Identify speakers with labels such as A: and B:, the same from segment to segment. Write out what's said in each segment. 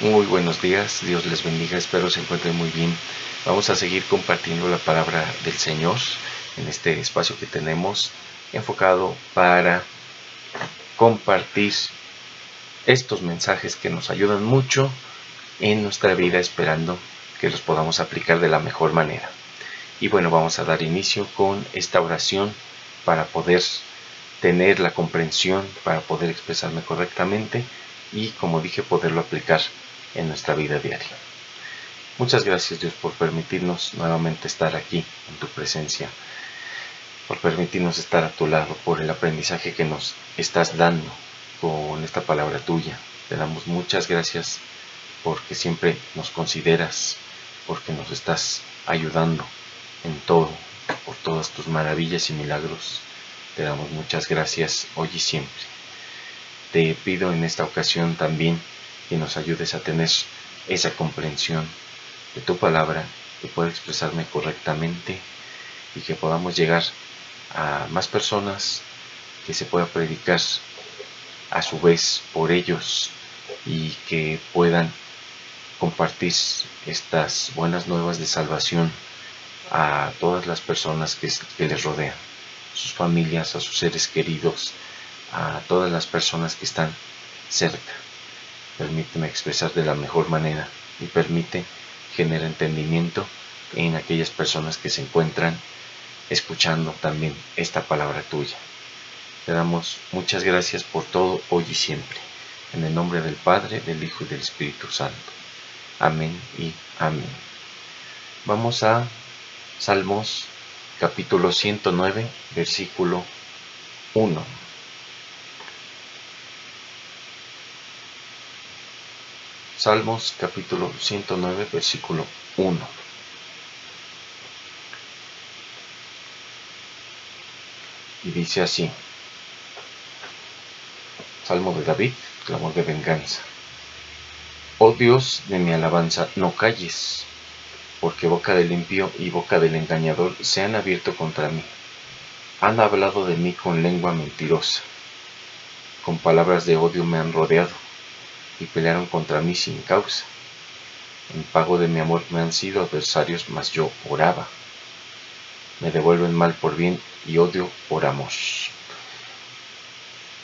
A: Muy buenos días, Dios les bendiga, espero se encuentren muy bien. Vamos a seguir compartiendo la palabra del Señor en este espacio que tenemos enfocado para compartir estos mensajes que nos ayudan mucho en nuestra vida, esperando que los podamos aplicar de la mejor manera. Y bueno, vamos a dar inicio con esta oración para poder tener la comprensión, para poder expresarme correctamente y, como dije, poderlo aplicar en nuestra vida diaria. Muchas gracias, Dios, por permitirnos nuevamente estar aquí en tu presencia, por permitirnos estar a tu lado, por el aprendizaje que nos estás dando con esta palabra tuya. Te damos muchas gracias porque siempre nos consideras, porque nos estás ayudando en todo, por todas tus maravillas y milagros. Te damos muchas gracias hoy y siempre. Te pido en esta ocasión también que nos ayudes a tener esa comprensión de tu palabra, que pueda expresarme correctamente y que podamos llegar a más personas, que se pueda predicar a su vez por ellos y que puedan compartir estas buenas nuevas de salvación a todas las personas que les rodean, a sus familias, a sus seres queridos, a todas las personas que están cerca. Permíteme expresar de la mejor manera y permite generar entendimiento en aquellas personas que se encuentran escuchando también esta palabra tuya. Te damos muchas gracias por todo hoy y siempre. En el nombre del Padre, del Hijo y del Espíritu Santo. Amén y amén. Vamos a Salmos capítulo 109, versículo 1. Salmos capítulo 109, versículo 1. Y dice así: Salmo de David, clamor de venganza. Oh Dios de mi alabanza, no calles, porque boca del impío y boca del engañador se han abierto contra mí. Han hablado de mí con lengua mentirosa. Con palabras de odio me han rodeado y pelearon contra mí sin causa. En pago de mi amor me han sido adversarios, mas yo oraba. Me devuelven mal por bien y odio por amor.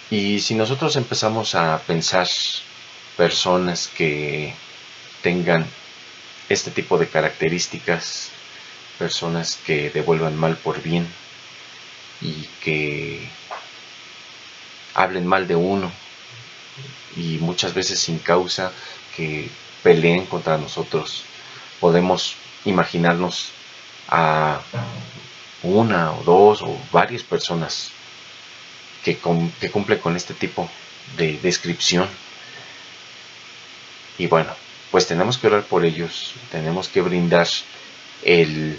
A: Y si nosotros empezamos a pensar personas que tengan este tipo de características, personas que devuelvan mal por bien y que hablen mal de uno y muchas veces sin causa, que peleen contra nosotros, podemos imaginarnos a una o dos o varias personas que cumplen con este tipo de descripción. Y bueno, pues tenemos que orar por ellos, tenemos que brindar el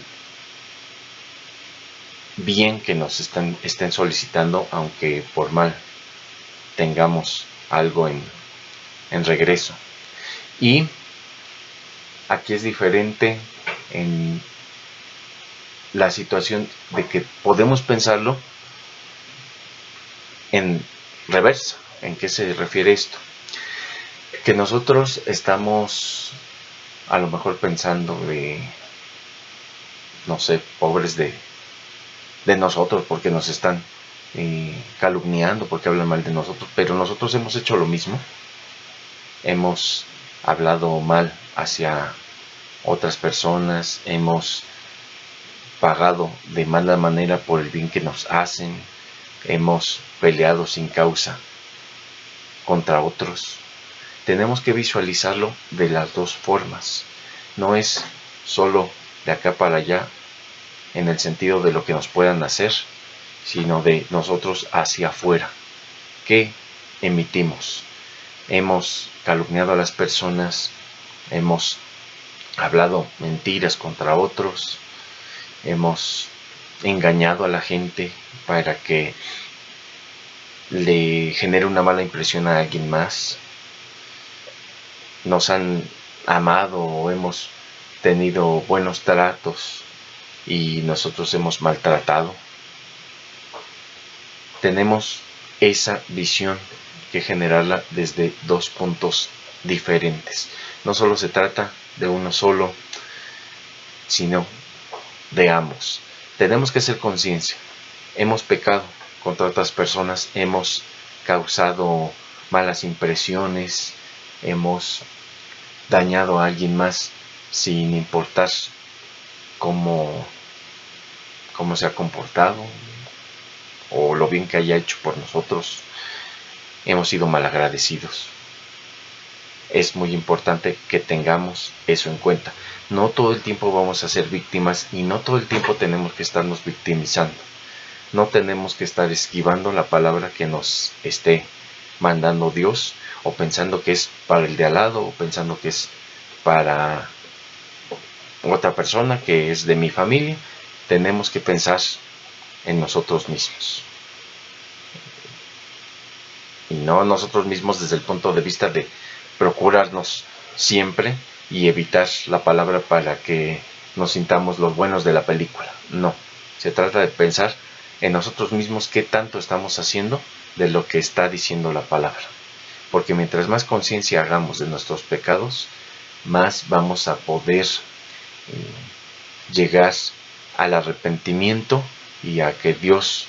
A: bien que nos estén solicitando, aunque por mal tengamos algo en regreso. Y aquí es diferente en la situación de que podemos pensarlo en reversa. ¿En qué se refiere esto? Que nosotros estamos a lo mejor pensando de, no sé, pobres de nosotros porque nos están calumniando, porque hablan mal de nosotros, pero nosotros hemos hecho lo mismo. Hemos hablado mal hacia otras personas, hemos pagado de mala manera por el bien que nos hacen, hemos peleado sin causa contra otros. Tenemos que visualizarlo de las dos formas. No es solo de acá para allá en el sentido de lo que nos puedan hacer, sino de nosotros hacia afuera. ¿Qué emitimos? Hemos calumniado a las personas, hemos hablado mentiras contra otros, hemos engañado a la gente para que le genere una mala impresión a alguien más. Nos han amado o hemos tenido buenos tratos y nosotros hemos maltratado. Tenemos esa visión que generarla desde dos puntos diferentes. No solo se trata de uno solo, sino de ambos. Tenemos que hacer conciencia. Hemos pecado contra otras personas, hemos causado malas impresiones, hemos dañado a alguien más sin importar cómo se ha comportado o lo bien que haya hecho por nosotros. Hemos sido malagradecidos. Es muy importante que tengamos eso en cuenta. No todo el tiempo vamos a ser víctimas y no todo el tiempo tenemos que estarnos victimizando. No tenemos que estar esquivando la palabra que nos esté mandando Dios, o pensando que es para el de al lado, o pensando que es para otra persona que es de mi familia. Tenemos que pensar en nosotros mismos. Y no nosotros mismos desde el punto de vista de procurarnos siempre y evitar la palabra para que nos sintamos los buenos de la película. No, se trata de pensar en nosotros mismos qué tanto estamos haciendo de lo que está diciendo la palabra. Porque mientras más conciencia hagamos de nuestros pecados, más vamos a poder llegar al arrepentimiento y a que Dios,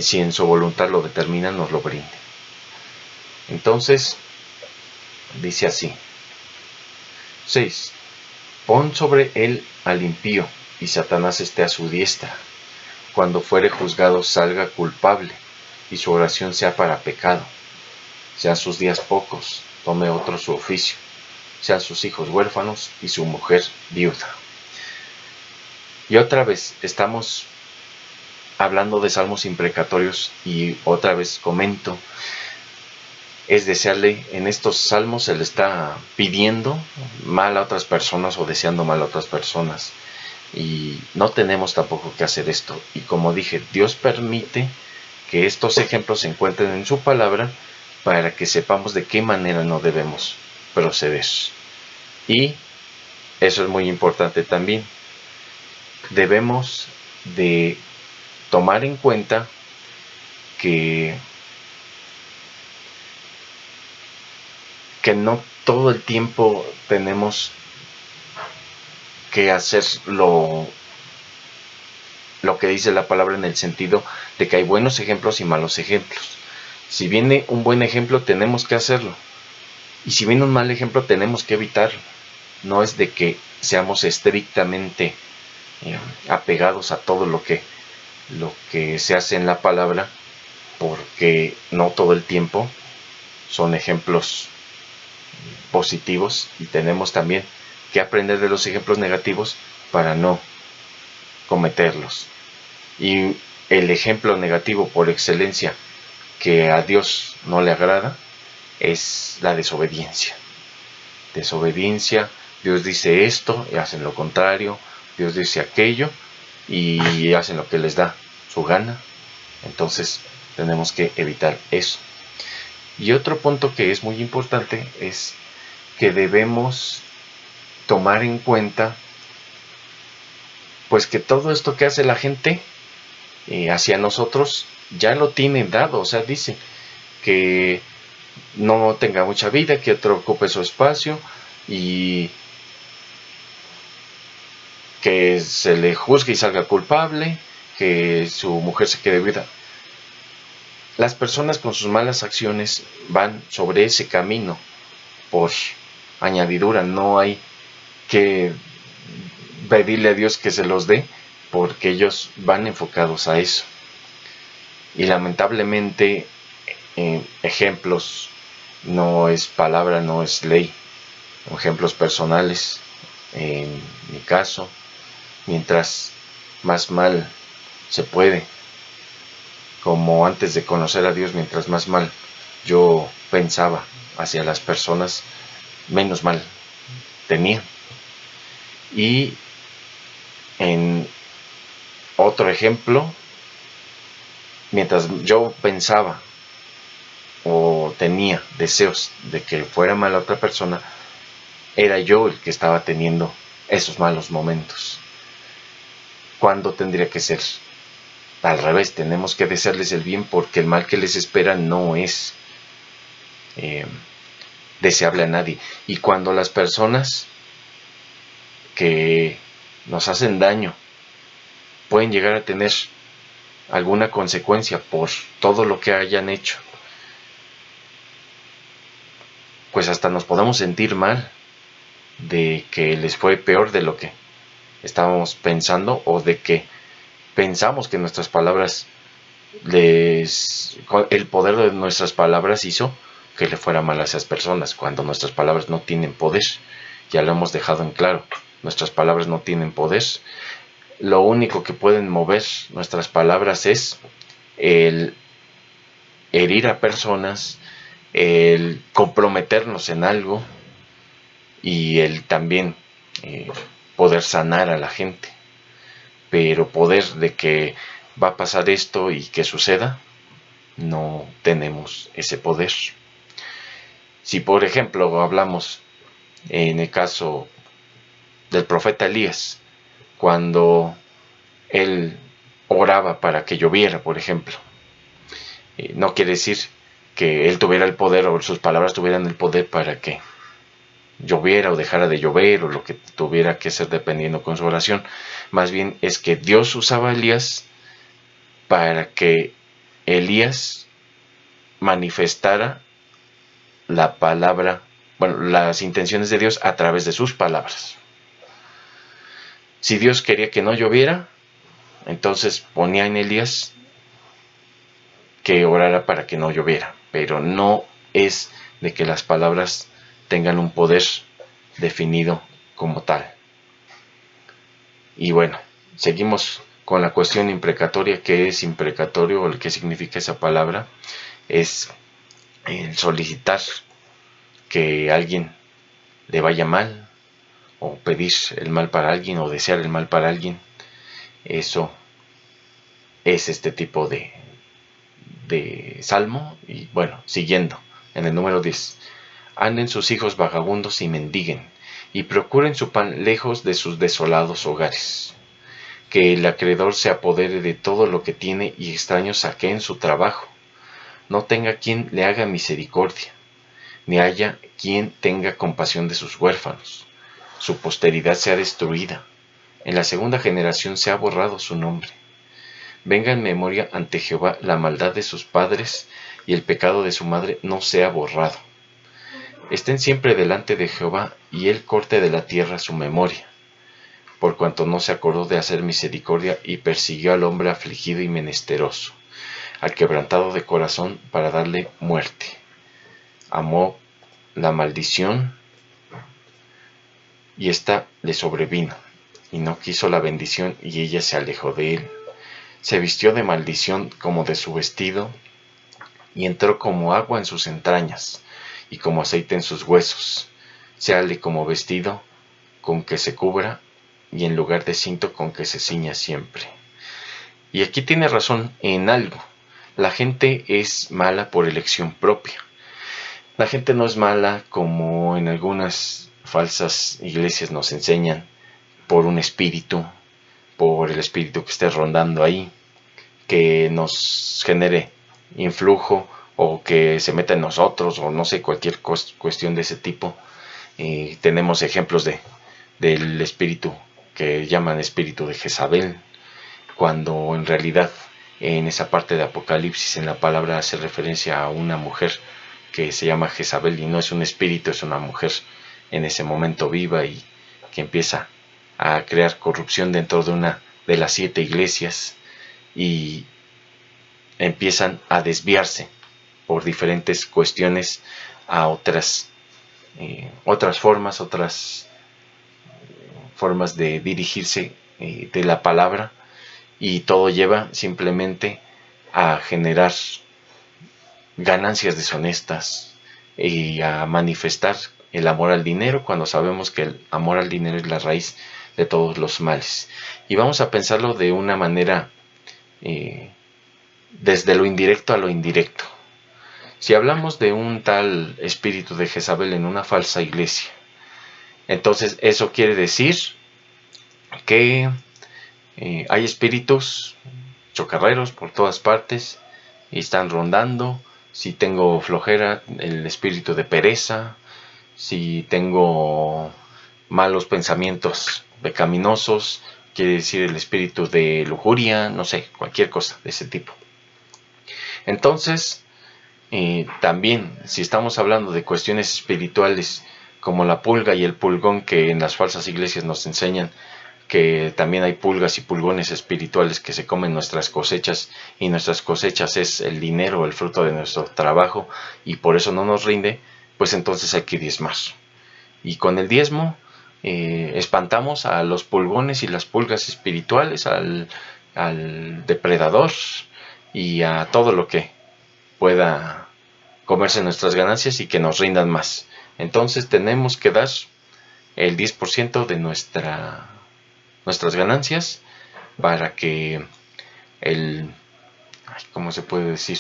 A: si en su voluntad lo determina, nos lo brinde. Entonces, dice así: 6. Pon sobre él al impío, y Satanás esté a su diestra. Cuando fuere juzgado salga culpable, y su oración sea para pecado. Sean sus días pocos, tome otro su oficio. Sean sus hijos huérfanos y su mujer viuda. Y otra vez estamos hablando de salmos imprecatorios, y otra vez comento, es desearle, en estos salmos se le está pidiendo mal a otras personas o deseando mal a otras personas, y no tenemos tampoco que hacer esto. Y como dije, Dios permite que estos ejemplos se encuentren en su palabra para que sepamos de qué manera no debemos proceder. Y eso es muy importante también. Debemos de tomar en cuenta que no todo el tiempo tenemos que hacer lo que dice la palabra, en el sentido de que hay buenos ejemplos y malos ejemplos. Si viene un buen ejemplo, tenemos que hacerlo, y si viene un mal ejemplo, tenemos que evitarlo. No es de que seamos estrictamente apegados a todo lo que se hace en la palabra, porque no todo el tiempo son ejemplos positivos, y tenemos también que aprender de los ejemplos negativos para no cometerlos. Y el ejemplo negativo por excelencia que a Dios no le agrada es la desobediencia. Desobediencia, Dios dice esto y hacen lo contrario, Dios dice aquello y hacen lo que les da su gana. Entonces tenemos que evitar eso. Y otro punto que es muy importante es que debemos tomar en cuenta, pues, que todo esto que hace la gente hacia nosotros ya lo tienen dado. O sea, dice que no tenga mucha vida, que otro ocupe su espacio y que se le juzgue y salga culpable, que su mujer se quede viuda. Las personas con sus malas acciones van sobre ese camino por añadidura. No hay que pedirle a Dios que se los dé, porque ellos van enfocados a eso. Y lamentablemente, ejemplos no es palabra, no es ley. Ejemplos personales, en mi caso, mientras más mal se puede, como antes de conocer a Dios, mientras más mal yo pensaba hacia las personas, menos mal tenía. Y en otro ejemplo, mientras yo pensaba o tenía deseos de que fuera mal a otra persona, era yo el que estaba teniendo esos malos momentos. ¿Cuándo tendría que ser al revés? Tenemos que desearles el bien, porque el mal que les espera no es deseable a nadie. Y cuando las personas que nos hacen daño pueden llegar a tener alguna consecuencia por todo lo que hayan hecho, pues hasta nos podemos sentir mal de que les fue peor de lo que estábamos pensando, o de que pensamos que nuestras palabras el poder de nuestras palabras hizo que le fuera mal a esas personas, cuando nuestras palabras no tienen poder. Ya lo hemos dejado en claro, nuestras palabras no tienen poder. Lo único que pueden mover nuestras palabras es el herir a personas, el comprometernos en algo, y el también poder sanar a la gente. Pero poder de que va a pasar esto y que suceda, no tenemos ese poder. Si por ejemplo hablamos en el caso del profeta Elías, cuando él oraba para que lloviera, por ejemplo, no quiere decir que él tuviera el poder, o sus palabras tuvieran el poder para que lloviera o dejara de llover, o lo que tuviera que ser dependiendo con su oración. Más bien es que Dios usaba a Elías para que Elías manifestara la palabra, bueno, las intenciones de Dios a través de sus palabras. Si Dios quería que no lloviera, entonces ponía en Elías que orara para que no lloviera, pero no es de que las palabras tengan un poder definido como tal. Y bueno, seguimos con la cuestión imprecatoria. ¿Qué es imprecatorio, o qué significa esa palabra? Es el solicitar que a alguien le vaya mal, o pedir el mal para alguien, o desear el mal para alguien. Eso es este tipo de salmo. Y bueno, siguiendo en el número 10: anden sus hijos vagabundos y mendiguen, y procuren su pan lejos de sus desolados hogares. Que el acreedor se apodere de todo lo que tiene, y extraños saqueen su trabajo. No tenga quien le haga misericordia, ni haya quien tenga compasión de sus huérfanos. Su posteridad sea destruida, en la segunda generación sea borrado su nombre. Venga en memoria ante Jehová la maldad de sus padres, y el pecado de su madre no sea borrado. Estén siempre delante de Jehová, y él corte de la tierra su memoria, por cuanto no se acordó de hacer misericordia, y persiguió al hombre afligido y menesteroso, al quebrantado de corazón, para darle muerte. Amó la maldición, y ésta le sobrevino, y no quiso la bendición, y ella se alejó de él. Se vistió de maldición como de su vestido, y entró como agua en sus entrañas, y como aceite en sus huesos. Séale como vestido con que se cubra, y en lugar de cinto con que se ciña siempre. Y aquí tiene razón en algo. La gente es mala por elección propia. La gente no es mala como en algunas falsas iglesias nos enseñan, por un espíritu, por el espíritu que esté rondando ahí, que nos genere influjo, o que se meta en nosotros, o no sé, cualquier cuestión de ese tipo. Tenemos ejemplos del espíritu que llaman espíritu de Jezabel, cuando en realidad en esa parte de Apocalipsis, en la palabra, hace referencia a una mujer que se llama Jezabel, y no es un espíritu, es una mujer en ese momento viva, y que empieza a crear corrupción dentro de una de las 7 iglesias, y empiezan a desviarse por diferentes cuestiones a otras formas de dirigirse de la palabra, y todo lleva simplemente a generar ganancias deshonestas y a manifestar el amor al dinero, cuando sabemos que el amor al dinero es la raíz de todos los males. Y vamos a pensarlo de una manera desde lo indirecto a lo indirecto. Si hablamos de un tal espíritu de Jezabel en una falsa iglesia, entonces eso quiere decir que hay espíritus chocarreros por todas partes y están rondando. Si tengo flojera, el espíritu de pereza, Si tengo malos pensamientos pecaminosos, quiere decir el espíritu de lujuria, no sé, cualquier cosa de ese tipo. Entonces, también, si estamos hablando de cuestiones espirituales como la pulga y el pulgón, que en las falsas iglesias nos enseñan que también hay pulgas y pulgones espirituales que se comen nuestras cosechas, y nuestras cosechas es el dinero, el fruto de nuestro trabajo, y por eso no nos rinde, pues entonces hay que diezmar. Y con el diezmo espantamos a los pulgones y las pulgas espirituales, al depredador y a todo lo que pueda comerse nuestras ganancias y que nos rindan más. Entonces tenemos que dar el 10% de nuestras ganancias para que ¿cómo se puede decir?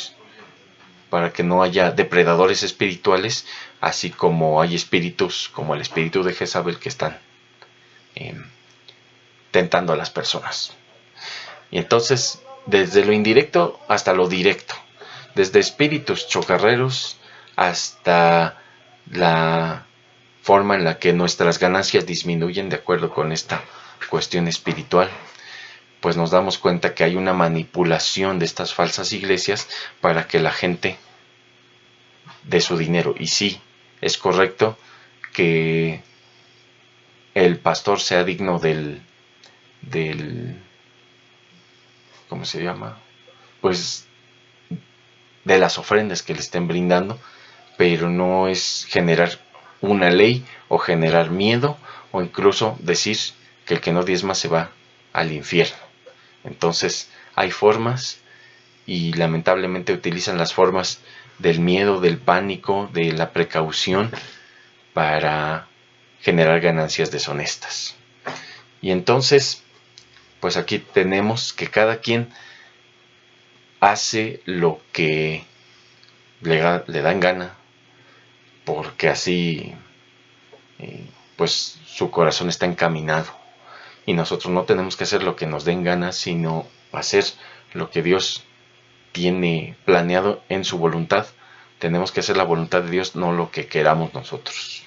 A: Para que no haya depredadores espirituales, así como hay espíritus como el espíritu de Jezabel que están eh, tentando a las personas. Y entonces, desde lo indirecto hasta lo directo, desde espíritus chocarreros hasta la forma en la que nuestras ganancias disminuyen de acuerdo con esta cuestión espiritual, pues nos damos cuenta que hay una manipulación de estas falsas iglesias para que la gente dé su dinero. Y sí, es correcto que el pastor sea digno del ¿cómo se llama? Pues de las ofrendas que le estén brindando, pero no es generar una ley o generar miedo o incluso decir que el que no diezma se va al infierno. Entonces hay formas y lamentablemente utilizan las formas del miedo, del pánico, de la precaución para generar ganancias deshonestas. Y entonces, pues aquí tenemos que cada quien hace lo que le dan gana, porque así pues su corazón está encaminado. Y nosotros no tenemos que hacer lo que nos den ganas, sino hacer lo que Dios tiene planeado en su voluntad. Tenemos que hacer la voluntad de Dios, no lo que queramos nosotros.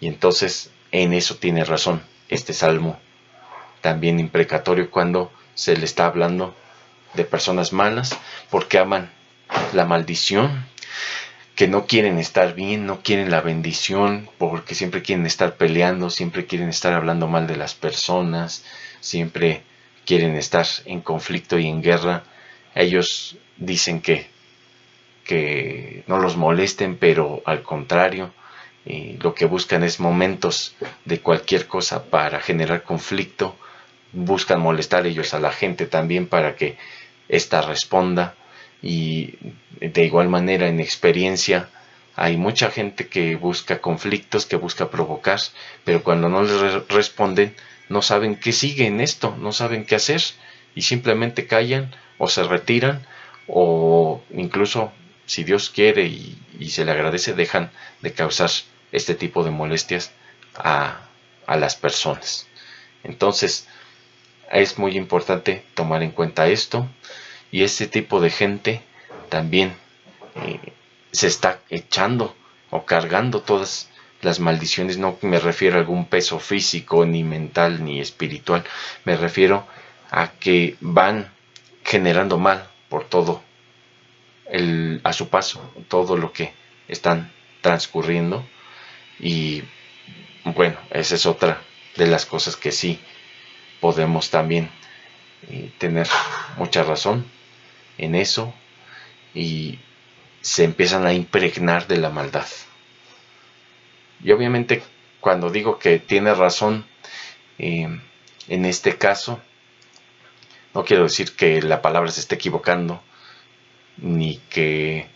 A: Y entonces en eso tiene razón este salmo también imprecatorio, cuando se le está hablando de personas malas porque aman la maldición, que no quieren estar bien, no quieren la bendición, porque siempre quieren estar peleando, siempre quieren estar hablando mal de las personas, siempre quieren estar en conflicto y en guerra. Ellos dicen que no los molesten, pero al contrario, lo que buscan es momentos de cualquier cosa para generar conflicto, buscan molestar ellos a la gente también para que ésta responda. Y de igual manera, en experiencia, hay mucha gente que busca conflictos, que busca provocar, pero cuando no les responden, no saben qué sigue en esto, no saben qué hacer y simplemente callan o se retiran, o incluso, si Dios quiere y se le agradece, dejan de causar este tipo de molestias a las personas. Entonces, es muy importante tomar en cuenta esto, y este tipo de gente también se está echando o cargando todas las maldiciones. No me refiero a algún peso físico, ni mental, ni espiritual. Me refiero a que van generando mal por todo a su paso, todo lo que están transcurriendo. Y bueno, esa es otra de las cosas que sí podemos también tener mucha razón en eso, y se empiezan a impregnar de la maldad. Y obviamente, cuando digo que tiene razón, en este caso, no quiero decir que la palabra se esté equivocando, ni que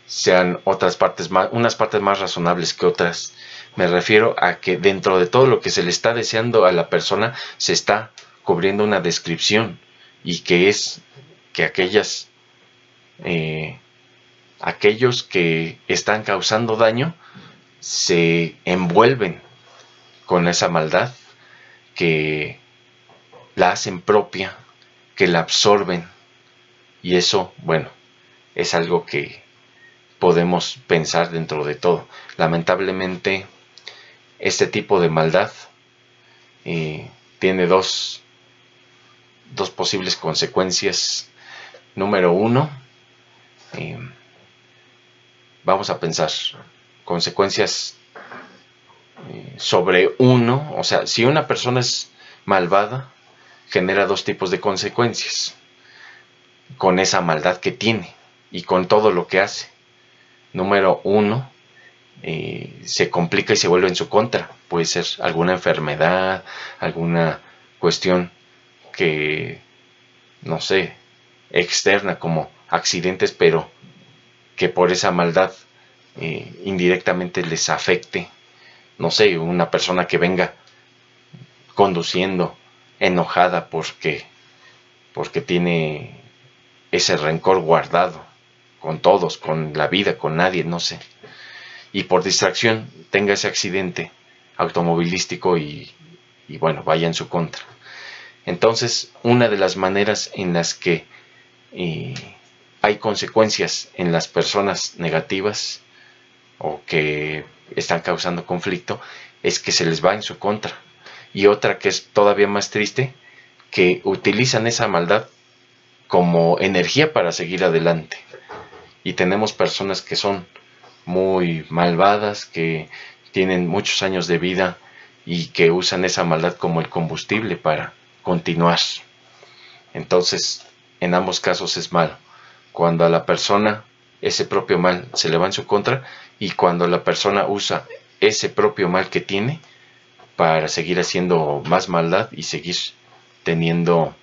A: sean otras partes más, unas partes más razonables que otras. Me refiero a que dentro de todo lo que se le está deseando a la persona, se está cubriendo una descripción, y que es que aquellos que están causando daño se envuelven con esa maldad, que la hacen propia, que la absorben, y eso, bueno, es algo podemos pensar dentro de todo. Lamentablemente, este tipo de maldad tiene dos posibles consecuencias. Número uno, vamos a pensar consecuencias sobre uno. O sea, si una persona es malvada, genera dos tipos de consecuencias con esa maldad que tiene y con todo lo que hace. Número uno, se complica y se vuelve en su contra. Puede ser alguna enfermedad, alguna cuestión que, no sé, externa, como accidentes, pero que por esa maldad indirectamente les afecte. No sé, una persona que venga conduciendo enojada porque tiene ese rencor guardado con todos, con la vida, con nadie, no sé, y por distracción tenga ese accidente automovilístico y bueno, vaya en su contra. Entonces, una de las maneras en las que hay consecuencias en las personas negativas o que están causando conflicto es que se les va en su contra. Y otra que es todavía más triste, que utilizan esa maldad como energía para seguir adelante. Y tenemos personas que son muy malvadas, que tienen muchos años de vida y que usan esa maldad como el combustible para continuar. Entonces, en ambos casos es malo. Cuando a la persona ese propio mal se le va en su contra y cuando la persona usa ese propio mal que tiene para seguir haciendo más maldad y seguir teniendo,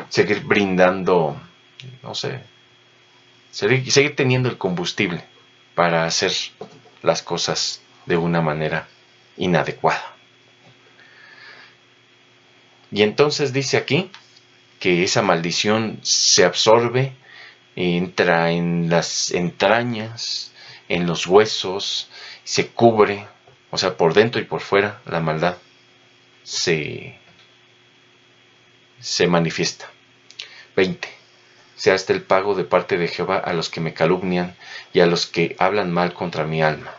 A: seguir brindando, no sé, seguir teniendo el combustible para hacer las cosas de una manera inadecuada. Y entonces dice aquí que esa maldición se absorbe, entra en las entrañas, en los huesos, se cubre, o sea, por dentro y por fuera la maldad se manifiesta. 20. Sea este el pago de parte de Jehová a los que me calumnian y a los que hablan mal contra mi alma.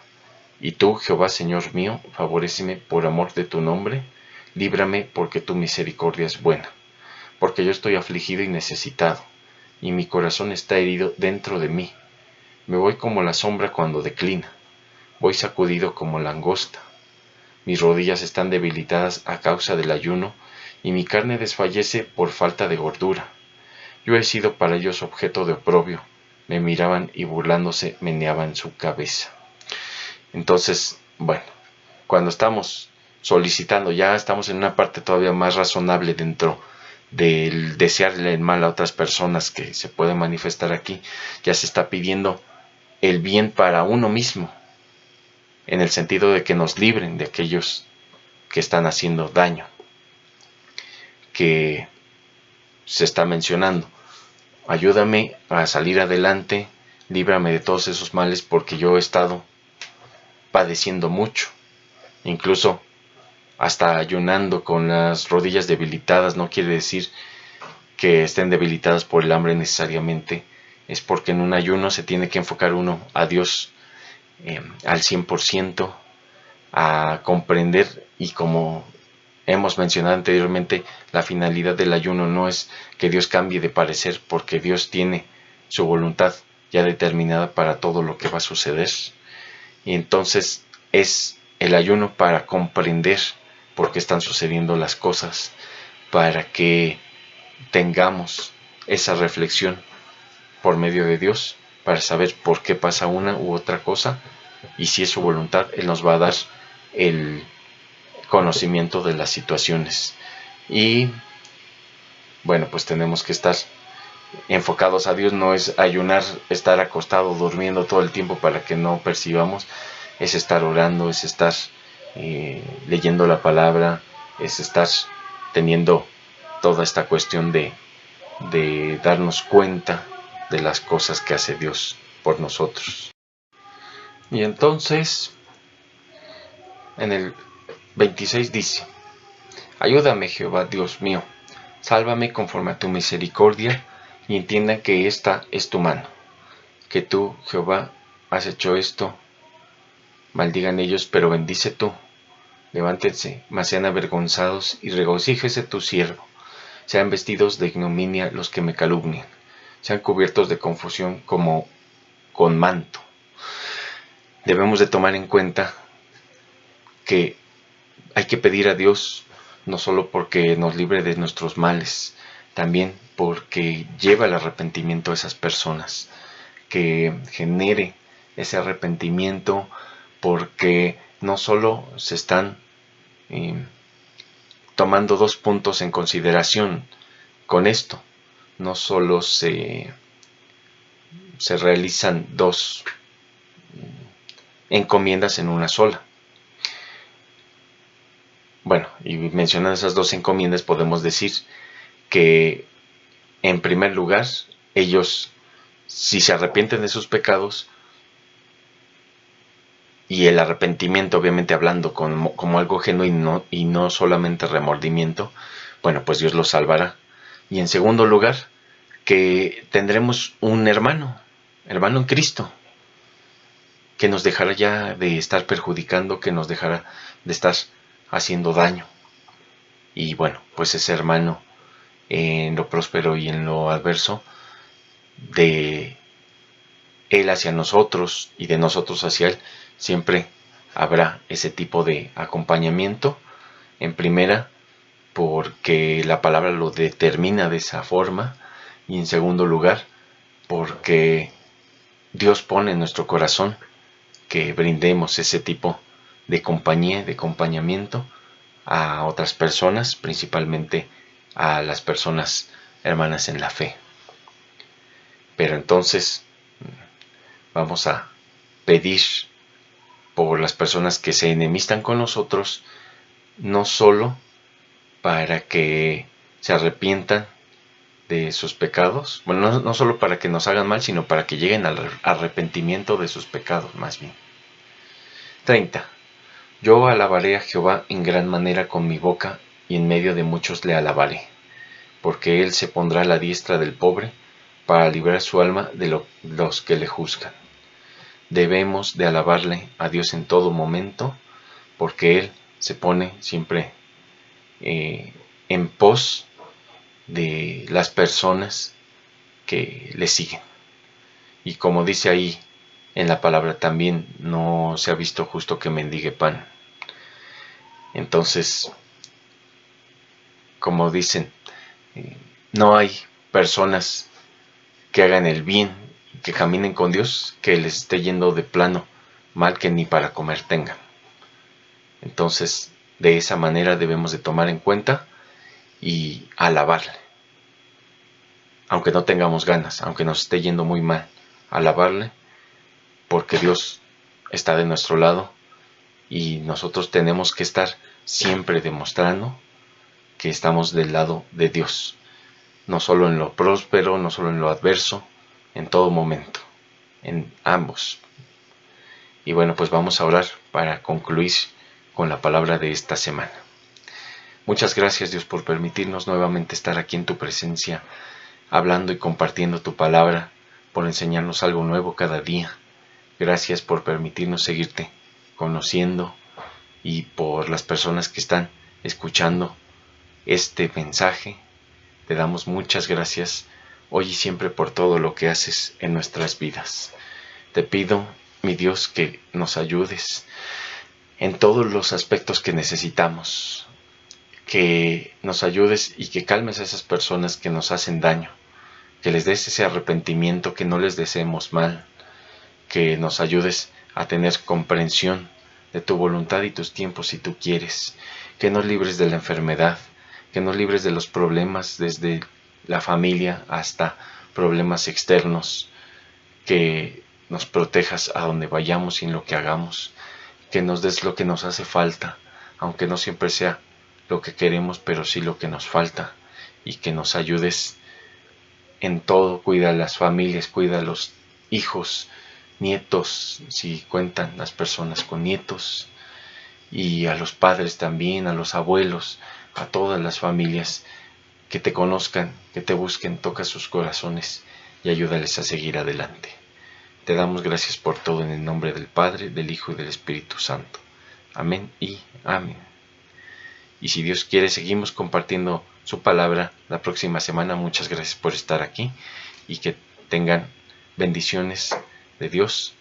A: Y tú, Jehová, Señor mío, favoréceme por amor de tu nombre, líbrame porque tu misericordia es buena. Porque yo estoy afligido y necesitado, y mi corazón está herido dentro de mí. Me voy como la sombra cuando declina, voy sacudido como langosta. Mis rodillas están debilitadas a causa del ayuno, y mi carne desfallece por falta de gordura. Yo he sido para ellos objeto de oprobio, me miraban y burlándose meneaban su cabeza. Entonces, bueno, cuando estamos solicitando, ya estamos en una parte todavía más razonable dentro del desearle el mal a otras personas que se puede manifestar aquí, ya se está pidiendo el bien para uno mismo, en el sentido de que nos libren de aquellos que están haciendo daño, que se está mencionando. Ayúdame a salir adelante, líbrame de todos esos males porque yo he estado padeciendo mucho, incluso hasta ayunando con las rodillas debilitadas. No quiere decir que estén debilitadas por el hambre necesariamente, es porque en un ayuno se tiene que enfocar uno a Dios al 100%, a comprender, y como hemos mencionado anteriormente, la finalidad del ayuno no es que Dios cambie de parecer, porque Dios tiene su voluntad ya determinada para todo lo que va a suceder. Y entonces es el ayuno para comprender por qué están sucediendo las cosas, para que tengamos esa reflexión por medio de Dios, para saber por qué pasa una u otra cosa, y si es su voluntad, Él nos va a dar el conocimiento de las situaciones. Y bueno, pues tenemos que estar enfocados a Dios. No es ayunar, estar acostado durmiendo todo el tiempo para que no percibamos, es estar orando, es estar leyendo la palabra, es estar teniendo toda esta cuestión de darnos cuenta de las cosas que hace Dios por nosotros. Y entonces en el 26 dice: ayúdame, Jehová Dios mío, sálvame conforme a tu misericordia, y entiendan que esta es tu mano. que tú, Jehová, has hecho esto. Maldigan ellos, pero bendice tú. Levántense, mas sean avergonzados, y regocíjese tu siervo. Sean vestidos de ignominia los que me calumnian. Sean cubiertos de confusión como con manto. Debemos de tomar en cuenta que hay que pedir a Dios no solo porque nos libre de nuestros males, también porque lleva el arrepentimiento a esas personas, que genere ese arrepentimiento, porque no solo se están tomando dos puntos en consideración con esto, no solo se realizan dos encomiendas en una sola. Bueno, y mencionando esas dos encomiendas podemos decir que en primer lugar ellos, si se arrepienten de sus pecados, y el arrepentimiento obviamente hablando como algo genuino y no solamente remordimiento, bueno, pues Dios los salvará. Y en segundo lugar, que tendremos un hermano en Cristo, que nos dejará ya de estar perjudicando, que nos dejará de estar haciendo daño. Y bueno, pues ese hermano en lo próspero y en lo adverso, de él hacia nosotros y de nosotros hacia él, siempre habrá ese tipo de acompañamiento. En primera, porque la palabra lo determina de esa forma, y en segundo lugar, porque Dios pone en nuestro corazón que brindemos ese tipo de compañía, de acompañamiento a otras personas, principalmente a las personas hermanas en la fe. Pero entonces vamos a pedir por las personas que se enemistan con nosotros, no solo para que se arrepientan de sus pecados, bueno, no solo para que nos hagan mal, sino para que lleguen al arrepentimiento de sus pecados, más bien. 30. Yo alabaré a Jehová en gran manera con mi boca, y en medio de muchos le alabaré, porque él se pondrá a la diestra del pobre, para librar su alma de los que le juzgan. Debemos de alabarle a Dios en todo momento, porque él se pone siempre en pos de las personas que le siguen. Y como dice ahí en la palabra, también no se ha visto justo que mendigue pan. Entonces, como dicen, no hay personas que hagan el bien, que caminen con Dios, que les esté yendo de plano mal, que ni para comer tengan. Entonces, de esa manera debemos de tomar en cuenta y alabarle. Aunque no tengamos ganas, aunque nos esté yendo muy mal, alabarle, porque Dios está de nuestro lado y nosotros tenemos que estar siempre demostrando que estamos del lado de Dios, no solo en lo próspero, no solo en lo adverso, en todo momento, en ambos. Y bueno, pues vamos a orar para concluir con la palabra de esta semana. Muchas gracias, Dios, por permitirnos nuevamente estar aquí en tu presencia, hablando y compartiendo tu palabra, por enseñarnos algo nuevo cada día. Gracias por permitirnos seguirte conociendo, y por las personas que están escuchando este mensaje. Te damos muchas gracias hoy y siempre por todo lo que haces en nuestras vidas. Te pido, mi Dios, que nos ayudes en todos los aspectos que necesitamos, que nos ayudes y que calmes a esas personas que nos hacen daño, que les des ese arrepentimiento, que no les deseemos mal, que nos ayudes a tener comprensión de tu voluntad y tus tiempos si tú quieres, que nos libres de la enfermedad, que nos libres de los problemas desde la familia hasta problemas externos, que nos protejas a donde vayamos y en lo que hagamos, que nos des lo que nos hace falta, aunque no siempre sea lo que queremos, pero sí lo que nos falta, y que nos ayudes en todo. Cuida a las familias, cuida a los hijos, nietos, si cuentan las personas con nietos, y a los padres también, a los abuelos, a todas las familias, que te conozcan, que te busquen, toca sus corazones y ayúdales a seguir adelante. Te damos gracias por todo en el nombre del Padre, del Hijo y del Espíritu Santo. Amén y amén. Y si Dios quiere, seguimos compartiendo su palabra la próxima semana. Muchas gracias por estar aquí y que tengan bendiciones de Dios.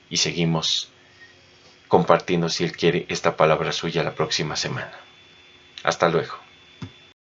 A: Y seguimos compartiendo, si Él quiere, esta palabra suya la próxima semana. Hasta luego.